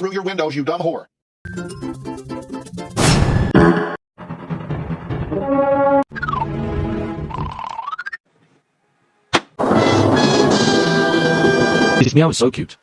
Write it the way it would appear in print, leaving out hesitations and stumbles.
through your windows, you dumb whore. This meow is so cute.